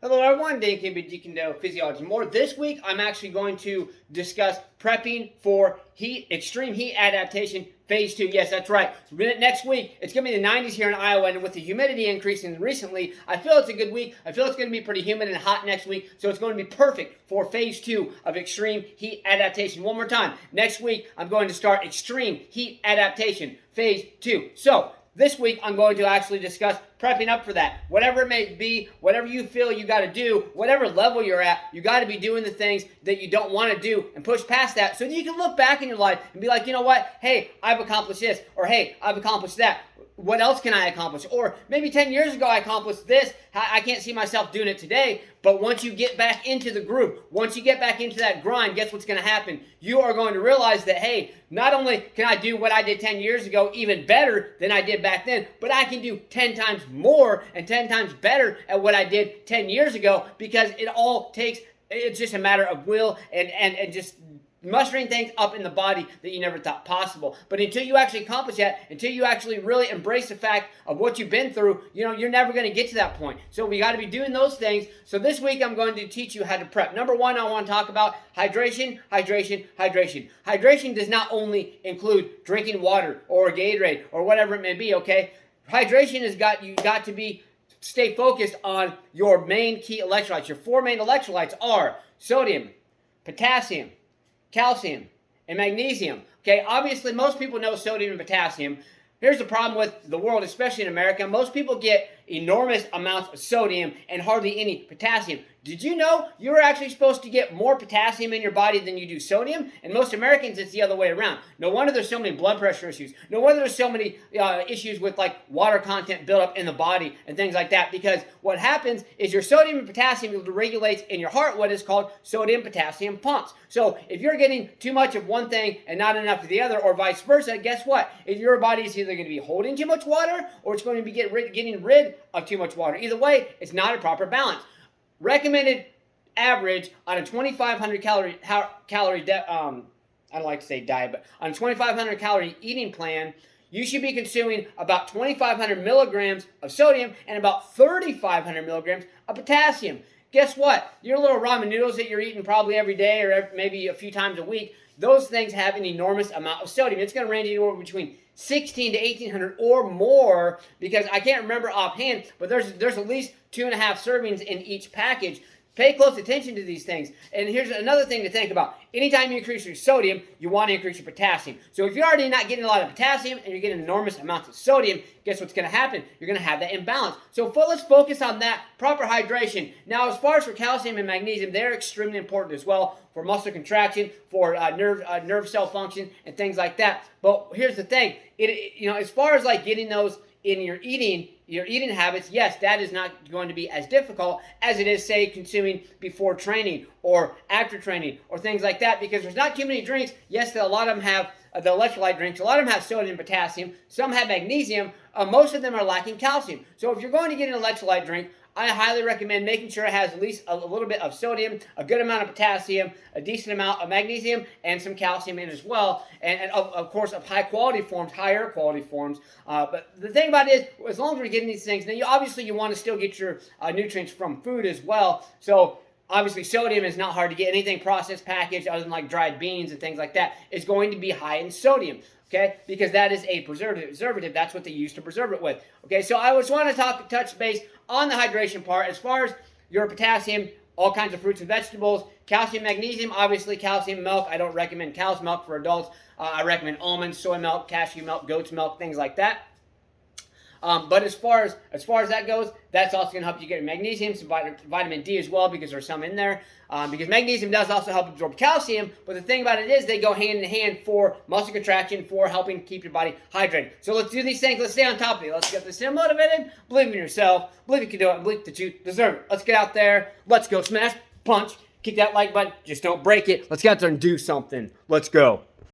Hello everyone, Dan can be Deacon Physiology More. This week I'm actually going to discuss prepping for extreme heat adaptation phase 2. Yes, that's right. Next week it's going to be the 90s here in Iowa, and with the humidity increasing recently, I feel it's a good week. I feel it's going to be pretty humid and hot next week, so it's going to be perfect for phase 2 of extreme heat adaptation. One more time. Next week I'm going to start extreme heat adaptation phase 2. So this week, I'm going to actually discuss prepping up for that. Whatever it may be, whatever you feel you got to do, whatever level you're at, you got to be doing the things that you don't want to do and push past that so that you can look back in your life and be like, you know what? Hey, I've accomplished this, or hey, I've accomplished that. What else can I accomplish? Or maybe 10 years ago I accomplished this. I can't see myself doing it today. But once you get back into the groove, once you get back into that grind, guess what's going to happen? You are going to realize that, hey, not only can I do what I did 10 years ago even better than I did back then, but I can do 10 times more and 10 times better at what I did 10 years ago, because it's just a matter of will and just mustering things up in the body that you never thought possible. But until you actually accomplish that, until you actually really embrace the fact of what you've been through, you're never going to get to that point. So we got to be doing those things. So this week I'm going to teach you how to prep. Number one, I want to talk about hydration, hydration, hydration. Hydration does not only include drinking water or Gatorade or whatever it may be, okay? Hydration you got to stay focused on your main key electrolytes. Your four main electrolytes are sodium, potassium, calcium, and magnesium. Okay, obviously most people know sodium and potassium. Here's the problem with the world, especially in America. Most people get enormous amounts of sodium and hardly any potassium. Did you know you're actually supposed to get more potassium in your body than you do sodium? And most Americans, it's the other way around. No wonder there's so many blood pressure issues. No wonder there's so many issues with like water content buildup in the body and things like that. Because what happens is your sodium and potassium regulates in your heart what is called sodium-potassium pumps. So if you're getting too much of one thing and not enough of the other, or vice versa, guess what? If your body is either going to be holding too much water or it's going to be getting rid of too much water. Either way, it's not a proper balance. Recommended average on a 2,500 calorie I don't like to say diet, but on a 2,500 calorie eating plan, you should be consuming about 2,500 milligrams of sodium and about 3,500 milligrams of potassium. Guess what? Your little ramen noodles that you're eating probably every day or maybe a few times a week, those things have an enormous amount of sodium. It's going to range anywhere between 16 to 1,800 or more, because I can't remember offhand, but there's at least 2.5 servings in each package. Pay close attention to these things. And here's another thing to think about. Anytime you increase your sodium, you want to increase your potassium. So if you're already not getting a lot of potassium and you're getting enormous amounts of sodium, guess what's going to happen? You're going to have that imbalance. So let's focus on that proper hydration. Now, as far as for calcium and magnesium, they're extremely important as well for muscle contraction, for nerve cell function, and things like that. But here's the thing. As far as like getting those in your eating habits, yes, that is not going to be as difficult as it is, say, consuming before training or after training or things like that, because there's not too many drinks. Yes, a lot of them have the electrolyte drinks. A lot of them have sodium and potassium. Some have magnesium. Most of them are lacking calcium. So if you're going to get an electrolyte drink, I highly recommend making sure it has at least a little bit of sodium, a good amount of potassium, a decent amount of magnesium, and some calcium in as well. And of course, of higher quality forms. But the thing about it is, as long as we're getting these things, then you want to still get your nutrients from food as well. So obviously, sodium is not hard to get. Anything processed packaged, other than like dried beans and things like that, is going to be high in sodium. Okay, because that is a preservative. That's what they use to preserve it with. Okay, so I just want to touch base on the hydration part. As far as your potassium, all kinds of fruits and vegetables. Calcium, magnesium, obviously calcium milk. I don't recommend cow's milk for adults. I recommend almonds, soy milk, cashew milk, goat's milk, things like that. But as far as that goes, that's also going to help you get magnesium, some vitamin D as well, because there's some in there. Because magnesium does also help absorb calcium, but the thing about it is they go hand in hand for muscle contraction, for helping keep your body hydrated. So let's do these things. Let's stay on top of it. Let's get this motivated. Believe in yourself. Believe you can do it. Believe that you deserve it. Let's get out there. Let's go smash, punch, kick that like button. Just don't break it. Let's get out there and do something. Let's go.